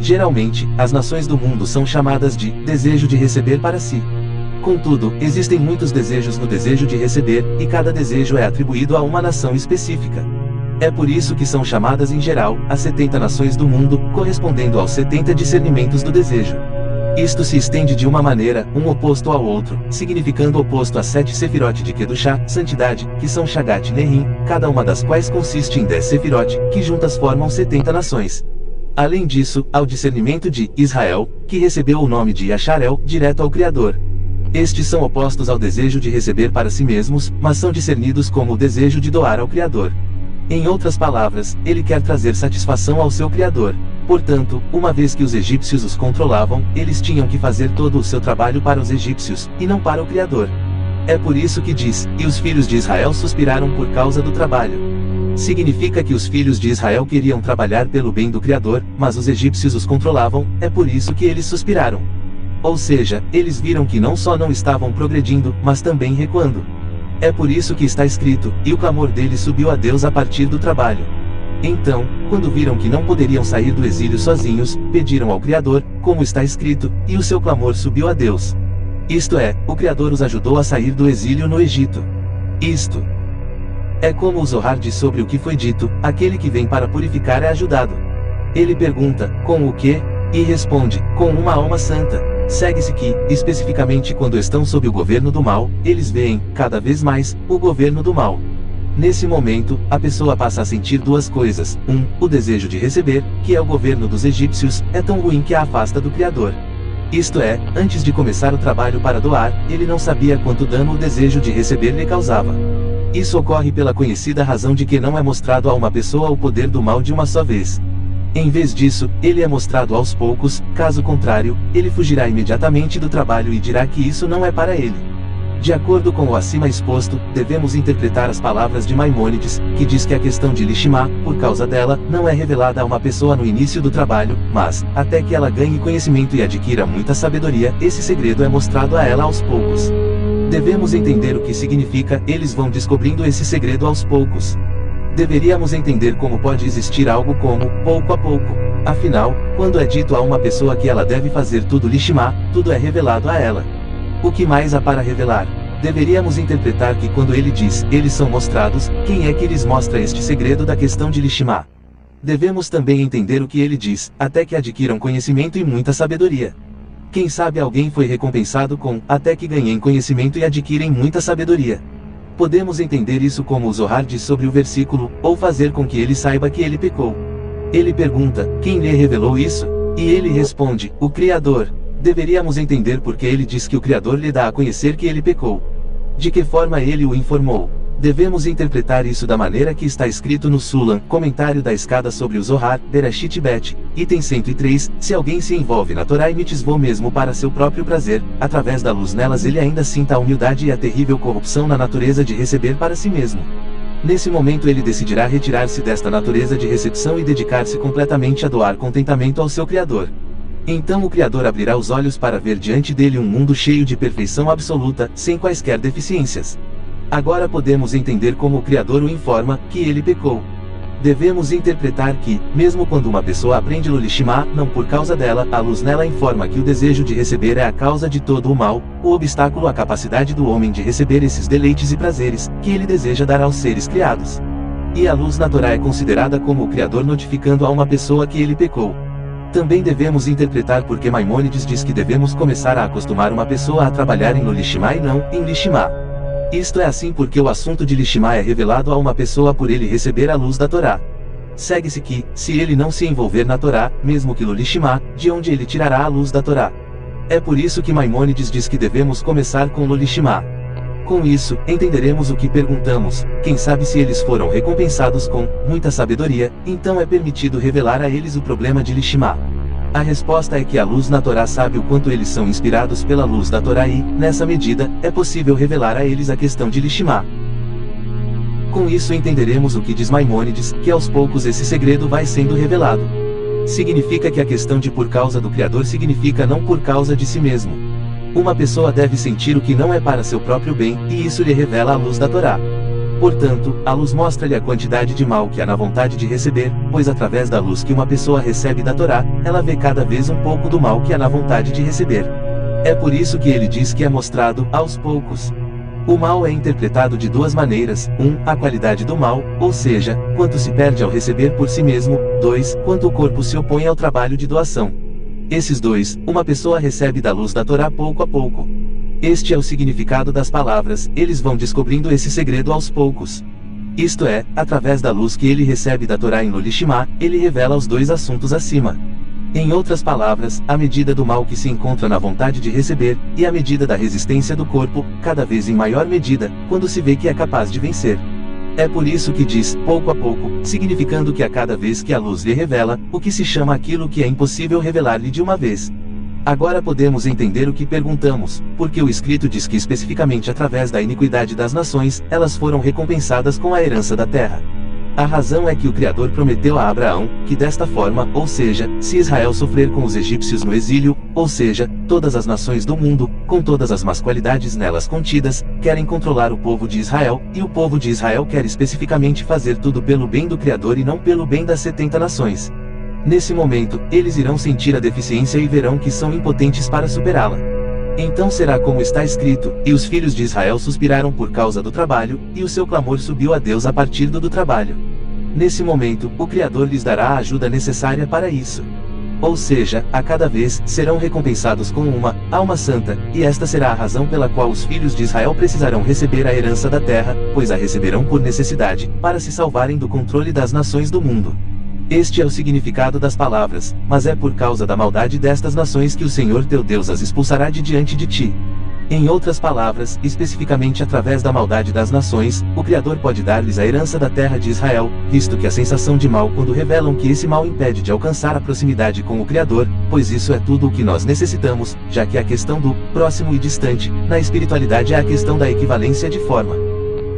Geralmente, as nações do mundo são chamadas de desejo de receber para si. Contudo, existem muitos desejos no desejo de receber, e cada desejo é atribuído a uma nação específica. É por isso que são chamadas em geral, as 70 nações do mundo, correspondendo aos 70 discernimentos do desejo. Isto se estende de uma maneira, um oposto ao outro, significando oposto às 7 Sefirot de Kedushá, santidade, que são Shagat Nehim, cada uma das quais consiste em 10 Sefirot, que juntas formam 70 nações. Além disso, ao discernimento de Israel, que recebeu o nome de Yasharel, direto ao Criador. Estes são opostos ao desejo de receber para si mesmos, mas são discernidos como o desejo de doar ao Criador. Em outras palavras, ele quer trazer satisfação ao seu Criador. Portanto, uma vez que os egípcios os controlavam, eles tinham que fazer todo o seu trabalho para os egípcios, e não para o Criador. É por isso que diz: e os filhos de Israel suspiraram por causa do trabalho. Significa que os filhos de Israel queriam trabalhar pelo bem do Criador, mas os egípcios os controlavam, é por isso que eles suspiraram. Ou seja, eles viram que não só não estavam progredindo, mas também recuando. É por isso que está escrito: e o clamor deles subiu a Deus a partir do trabalho. Então, quando viram que não poderiam sair do exílio sozinhos, pediram ao Criador, como está escrito, e o seu clamor subiu a Deus. Isto é, o Criador os ajudou a sair do exílio no Egito. Isto é como o Zohar diz sobre o que foi dito: aquele que vem para purificar é ajudado. Ele pergunta: com o quê? E responde: com uma alma santa. Segue-se que, especificamente quando estão sob o governo do mal, eles veem, cada vez mais, o governo do mal. Nesse momento, a pessoa passa a sentir duas coisas: o desejo de receber, que é o governo dos egípcios, é tão ruim que a afasta do Criador. Isto é, antes de começar o trabalho para doar, ele não sabia quanto dano o desejo de receber lhe causava. Isso ocorre pela conhecida razão de que não é mostrado a uma pessoa o poder do mal de uma só vez. Em vez disso, ele é mostrado aos poucos, caso contrário, ele fugirá imediatamente do trabalho e dirá que isso não é para ele. De acordo com o acima exposto, devemos interpretar as palavras de Maimônides, que diz que a questão de Lishma, por causa dela, não é revelada a uma pessoa no início do trabalho, mas, até que ela ganhe conhecimento e adquira muita sabedoria, esse segredo é mostrado a ela aos poucos. Devemos entender o que significa: eles vão descobrindo esse segredo aos poucos. Deveríamos entender como pode existir algo como, pouco a pouco. Afinal, quando é dito a uma pessoa que ela deve fazer tudo Lishma, tudo é revelado a ela. O que mais há para revelar? Deveríamos interpretar que quando ele diz, eles são mostrados, quem é que lhes mostra este segredo da questão de Lishma? Devemos também entender o que ele diz, até que adquiram conhecimento e muita sabedoria. Quem sabe alguém foi recompensado com, até que ganhem conhecimento e adquirem muita sabedoria. Podemos entender isso como o Zohar diz sobre o versículo, ou fazer com que ele saiba que ele pecou. Ele pergunta: quem lhe revelou isso? E ele responde: o Criador. Deveríamos entender porque ele diz que o Criador lhe dá a conhecer que ele pecou. De que forma ele o informou? Devemos interpretar isso da maneira que está escrito no Sulam, comentário da escada sobre o Zohar, Bereshit Bet, item 103, se alguém se envolve na Torá e mitzvot mesmo para seu próprio prazer, através da luz nelas ele ainda sinta a humildade e a terrível corrupção na natureza de receber para si mesmo. Nesse momento ele decidirá retirar-se desta natureza de recepção e dedicar-se completamente a doar contentamento ao seu Criador. Então o Criador abrirá os olhos para ver diante dele um mundo cheio de perfeição absoluta, sem quaisquer deficiências. Agora podemos entender como o Criador o informa, que ele pecou. Devemos interpretar que, mesmo quando uma pessoa aprende Lishma, não por causa dela, a luz nela informa que o desejo de receber é a causa de todo o mal, o obstáculo à capacidade do homem de receber esses deleites e prazeres, que ele deseja dar aos seres criados. E a luz na Torá é considerada como o Criador notificando a uma pessoa que ele pecou. Também devemos interpretar porque Maimônides diz que devemos começar a acostumar uma pessoa a trabalhar em Lishma e não em Lishma. Isto é assim porque o assunto de Lishma é revelado a uma pessoa por ele receber a luz da Torá. Segue-se que, se ele não se envolver na Torá, mesmo que Lishma, de onde ele tirará a luz da Torá? É por isso que Maimônides diz que devemos começar com Lolishimá. Com isso, entenderemos o que perguntamos. Quem sabe se eles foram recompensados com muita sabedoria, então é permitido revelar a eles o problema de Lishimá. A resposta é que a luz na Torá sabe o quanto eles são inspirados pela luz da Torá e, nessa medida, é possível revelar a eles a questão de Lishimá. Com isso entenderemos o que diz Maimônides, que aos poucos esse segredo vai sendo revelado. Significa que a questão de por causa do Criador significa não por causa de si mesmo. Uma pessoa deve sentir o que não é para seu próprio bem, e isso lhe revela a luz da Torá. Portanto, a luz mostra-lhe a quantidade de mal que há na vontade de receber, pois através da luz que uma pessoa recebe da Torá, ela vê cada vez um pouco do mal que há na vontade de receber. É por isso que ele diz que é mostrado, aos poucos. O mal é interpretado de duas maneiras: 1. A qualidade do mal, ou seja, quanto se perde ao receber por si mesmo; 2. Quanto o corpo se opõe ao trabalho de doação. Esses dois, uma pessoa recebe da luz da Torá pouco a pouco. Este é o significado das palavras, eles vão descobrindo esse segredo aos poucos. Isto é, através da luz que ele recebe da Torá em Lolishimá, ele revela os dois assuntos acima. Em outras palavras, a medida do mal que se encontra na vontade de receber, e a medida da resistência do corpo, cada vez em maior medida, quando se vê que é capaz de vencer. É por isso que diz, pouco a pouco, significando que a cada vez que a luz lhe revela, o que se chama aquilo que é impossível revelar-lhe de uma vez. Agora podemos entender o que perguntamos, porque o escrito diz que especificamente através da iniquidade das nações, elas foram recompensadas com a herança da terra. A razão é que o Criador prometeu a Abraão, que desta forma, ou seja, se Israel sofrer com os egípcios no exílio, ou seja, todas as nações do mundo, com todas as más qualidades nelas contidas, querem controlar o povo de Israel, e o povo de Israel quer especificamente fazer tudo pelo bem do Criador e não pelo bem das 70 nações. Nesse momento, eles irão sentir a deficiência e verão que são impotentes para superá-la. Então será como está escrito: e os filhos de Israel suspiraram por causa do trabalho, e o seu clamor subiu a Deus a partir do trabalho. Nesse momento, o Criador lhes dará a ajuda necessária para isso. Ou seja, a cada vez, serão recompensados com uma alma santa, e esta será a razão pela qual os filhos de Israel precisarão receber a herança da terra, pois a receberão por necessidade, para se salvarem do controle das nações do mundo. Este é o significado das palavras, mas é por causa da maldade destas nações que o Senhor teu Deus as expulsará de diante de ti. Em outras palavras, especificamente através da maldade das nações, o Criador pode dar-lhes a herança da terra de Israel, visto que a sensação de mal quando revelam que esse mal impede de alcançar a proximidade com o Criador, pois isso é tudo o que nós necessitamos, já que a questão do próximo e distante, na espiritualidade é a questão da equivalência de forma.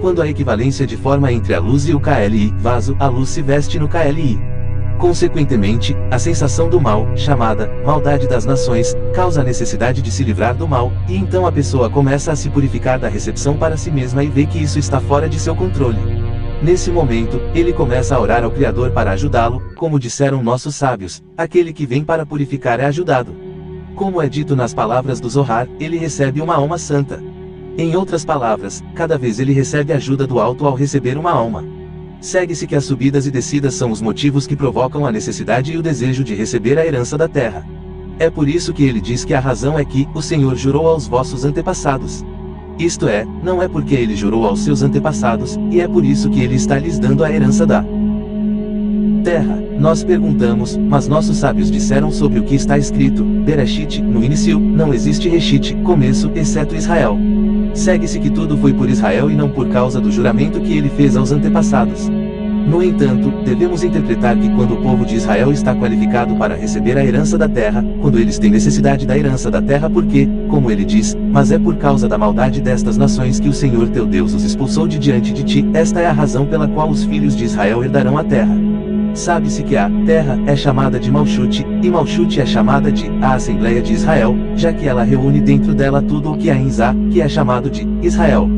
Quando a equivalência de forma entre a luz e o KLI, vaso, a luz se veste no KLI. Consequentemente, a sensação do mal, chamada maldade das nações, causa a necessidade de se livrar do mal, e então a pessoa começa a se purificar da recepção para si mesma e vê que isso está fora de seu controle. Nesse momento, ele começa a orar ao Criador para ajudá-lo, como disseram nossos sábios: aquele que vem para purificar é ajudado. Como é dito nas palavras do Zohar, ele recebe uma alma santa. Em outras palavras, cada vez ele recebe ajuda do alto ao receber uma alma. Segue-se que as subidas e descidas são os motivos que provocam a necessidade e o desejo de receber a herança da terra. É por isso que ele diz que a razão é que o Senhor jurou aos vossos antepassados. Isto é, não é porque ele jurou aos seus antepassados, e é por isso que ele está lhes dando a herança da terra. Nós perguntamos, mas nossos sábios disseram sobre o que está escrito: Bereshit, no início, não existe Reshit, começo, exceto Israel. Segue-se que tudo foi por Israel e não por causa do juramento que ele fez aos antepassados. No entanto, devemos interpretar que quando o povo de Israel está qualificado para receber a herança da terra, quando eles têm necessidade da herança da terra porque, como ele diz, mas é por causa da maldade destas nações que o Senhor teu Deus os expulsou de diante de ti, esta é a razão pela qual os filhos de Israel herdarão a terra. Sabe-se que a terra é chamada de Malchut, e Malchut é chamada de a Assembleia de Israel, já que ela reúne dentro dela tudo o que há em Zá, que é chamado de Israel.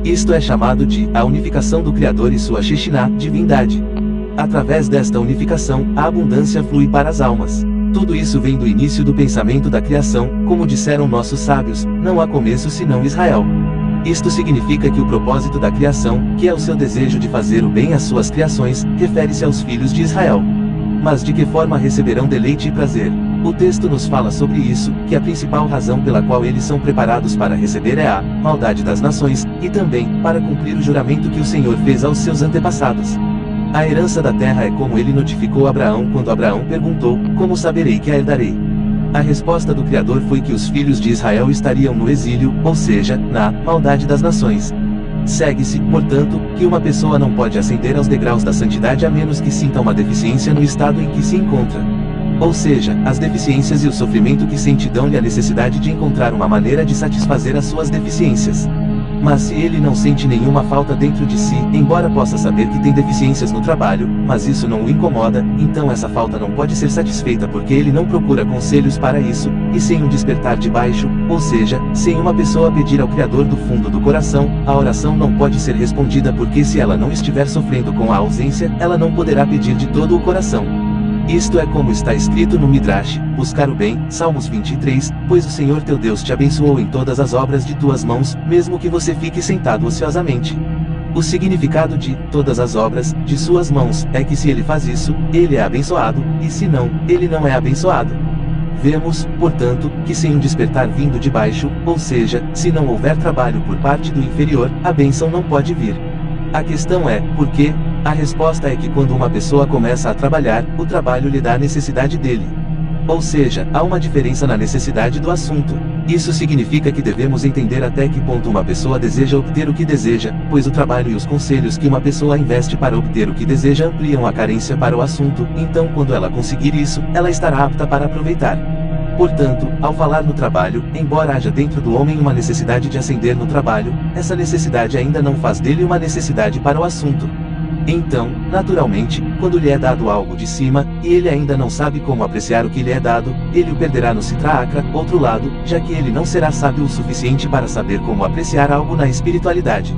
Isto é chamado de a unificação do Criador e sua Shekhinah, divindade. Através desta unificação, a abundância flui para as almas. Tudo isso vem do início do pensamento da criação, como disseram nossos sábios: não há começo senão Israel. Isto significa que o propósito da criação, que é o seu desejo de fazer o bem às suas criações, refere-se aos filhos de Israel. Mas de que forma receberão deleite e prazer? O texto nos fala sobre isso, que a principal razão pela qual eles são preparados para receber é a maldade das nações, e também, para cumprir o juramento que o Senhor fez aos seus antepassados. A herança da terra é como ele notificou Abraão quando Abraão perguntou: como saberei que a herdarei? A resposta do Criador foi que os filhos de Israel estariam no exílio, ou seja, na maldade das nações. Segue-se, portanto, que uma pessoa não pode ascender aos degraus da santidade a menos que sinta uma deficiência no estado em que se encontra. Ou seja, as deficiências e o sofrimento que sente dão-lhe a necessidade de encontrar uma maneira de satisfazer as suas deficiências. Mas se ele não sente nenhuma falta dentro de si, embora possa saber que tem deficiências no trabalho, mas isso não o incomoda, então essa falta não pode ser satisfeita porque ele não procura conselhos para isso, e sem um despertar de baixo, ou seja, sem uma pessoa pedir ao Criador do fundo do coração, a oração não pode ser respondida porque se ela não estiver sofrendo com a ausência, ela não poderá pedir de todo o coração. Isto é como está escrito no Midrash, buscar o bem, Salmos 23, pois o Senhor teu Deus te abençoou em todas as obras de tuas mãos, mesmo que você fique sentado ociosamente. O significado de todas as obras de suas mãos é que se ele faz isso, ele é abençoado, e se não, ele não é abençoado. Vemos, portanto, que sem um despertar vindo de baixo, ou seja, se não houver trabalho por parte do inferior, a bênção não pode vir. A questão é, por quê? A resposta é que quando uma pessoa começa a trabalhar, o trabalho lhe dá a necessidade dele. Ou seja, há uma diferença na necessidade do assunto. Isso significa que devemos entender até que ponto uma pessoa deseja obter o que deseja, pois o trabalho e os conselhos que uma pessoa investe para obter o que deseja ampliam a carência para o assunto, então quando ela conseguir isso, ela estará apta para aproveitar. Portanto, ao falar no trabalho, embora haja dentro do homem uma necessidade de ascender no trabalho, essa necessidade ainda não faz dele uma necessidade para o assunto. Então, naturalmente, quando lhe é dado algo de cima, e ele ainda não sabe como apreciar o que lhe é dado, ele o perderá no Sitra-Akra, outro lado, já que ele não será sábio o suficiente para saber como apreciar algo na espiritualidade.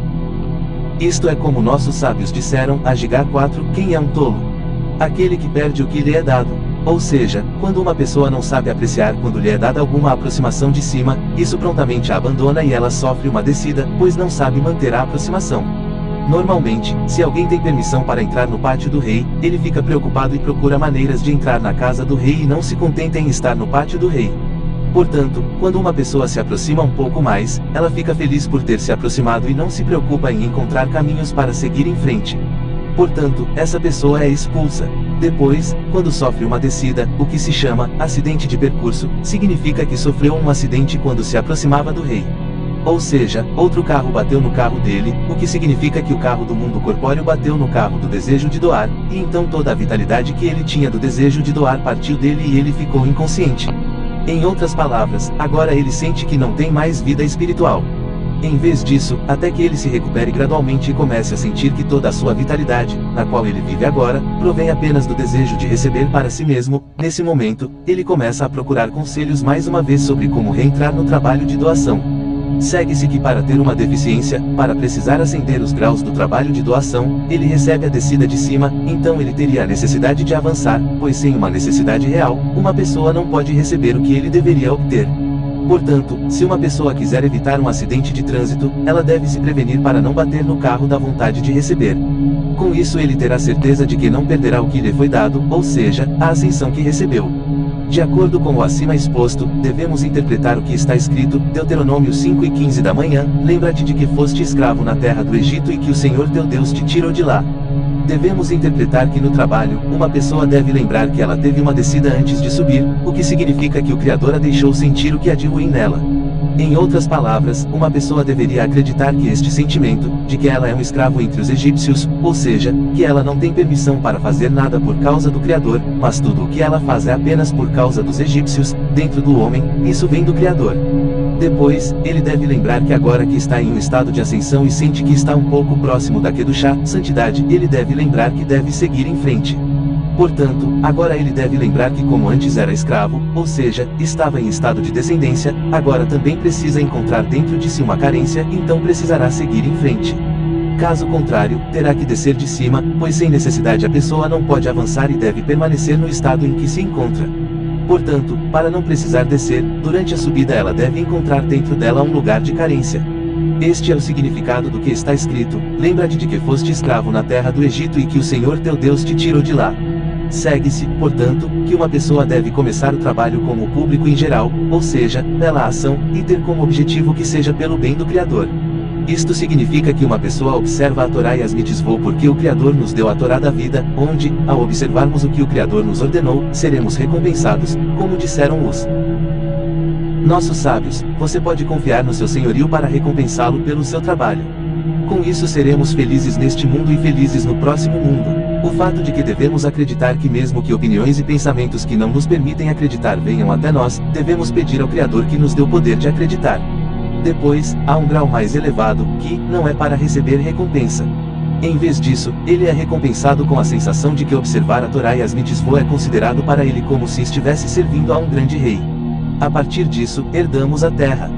Isto é como nossos sábios disseram, Agigar 4, quem é um tolo? Aquele que perde o que lhe é dado. Ou seja, quando uma pessoa não sabe apreciar quando lhe é dada alguma aproximação de cima, isso prontamente a abandona e ela sofre uma descida, pois não sabe manter a aproximação. Normalmente, se alguém tem permissão para entrar no pátio do rei, ele fica preocupado e procura maneiras de entrar na casa do rei e não se contenta em estar no pátio do rei. Portanto, quando uma pessoa se aproxima um pouco mais, ela fica feliz por ter se aproximado e não se preocupa em encontrar caminhos para seguir em frente. Portanto, essa pessoa é expulsa. Depois, quando sofre uma descida, o que se chama acidente de percurso, significa que sofreu um acidente quando se aproximava do rei. Ou seja, outro carro bateu no carro dele, o que significa que o carro do mundo corpóreo bateu no carro do desejo de doar, e então toda a vitalidade que ele tinha do desejo de doar partiu dele e ele ficou inconsciente. Em outras palavras, agora ele sente que não tem mais vida espiritual. Em vez disso, até que ele se recupere gradualmente e comece a sentir que toda a sua vitalidade, na qual ele vive agora, provém apenas do desejo de receber para si mesmo, nesse momento, ele começa a procurar conselhos mais uma vez sobre como reentrar no trabalho de doação. Segue-se que para ter uma deficiência, para precisar ascender os graus do trabalho de doação, ele recebe a descida de cima, então ele teria a necessidade de avançar, pois sem uma necessidade real, uma pessoa não pode receber o que ele deveria obter. Portanto, se uma pessoa quiser evitar um acidente de trânsito, ela deve se prevenir para não bater no carro da vontade de receber. Com isso ele terá certeza de que não perderá o que lhe foi dado, ou seja, a ascensão que recebeu. De acordo com o acima exposto, devemos interpretar o que está escrito, Deuteronômio 5:15 da manhã, lembra-te de que foste escravo na terra do Egito e que o Senhor teu Deus te tirou de lá. Devemos interpretar que no trabalho, uma pessoa deve lembrar que ela teve uma descida antes de subir, o que significa que o Criador a deixou sentir o que há de ruim nela. Em outras palavras, uma pessoa deveria acreditar que este sentimento, de que ela é um escravo entre os egípcios, ou seja, que ela não tem permissão para fazer nada por causa do Criador, mas tudo o que ela faz é apenas por causa dos egípcios, dentro do homem, isso vem do Criador. Depois, ele deve lembrar que agora que está em um estado de ascensão e sente que está um pouco próximo da Kedushá, santidade, ele deve lembrar que deve seguir em frente. Portanto, agora ele deve lembrar que como antes era escravo, ou seja, estava em estado de descendência, agora também precisa encontrar dentro de si uma carência, então precisará seguir em frente. Caso contrário, terá que descer de cima, pois sem necessidade a pessoa não pode avançar e deve permanecer no estado em que se encontra. Portanto, para não precisar descer, durante a subida ela deve encontrar dentro dela um lugar de carência. Este é o significado do que está escrito, lembra-te de que foste escravo na terra do Egito e que o Senhor teu Deus te tirou de lá. Segue-se, portanto, que uma pessoa deve começar o trabalho como o público em geral, ou seja, pela ação, e ter como objetivo que seja pelo bem do Criador. Isto significa que uma pessoa observa a Torá e as mitzvot porque o Criador nos deu a Torá da vida, onde, ao observarmos o que o Criador nos ordenou, seremos recompensados, como disseram os nossos sábios. Você pode confiar no seu senhorio para recompensá-lo pelo seu trabalho. Com isso seremos felizes neste mundo e felizes no próximo mundo. O fato de que devemos acreditar que mesmo que opiniões e pensamentos que não nos permitem acreditar venham até nós, devemos pedir ao Criador que nos dê o poder de acreditar. Depois, há um grau mais elevado, que não é para receber recompensa. Em vez disso, ele é recompensado com a sensação de que observar a Torá e as mitzvot é considerado para ele como se estivesse servindo a um grande rei. A partir disso, herdamos a terra.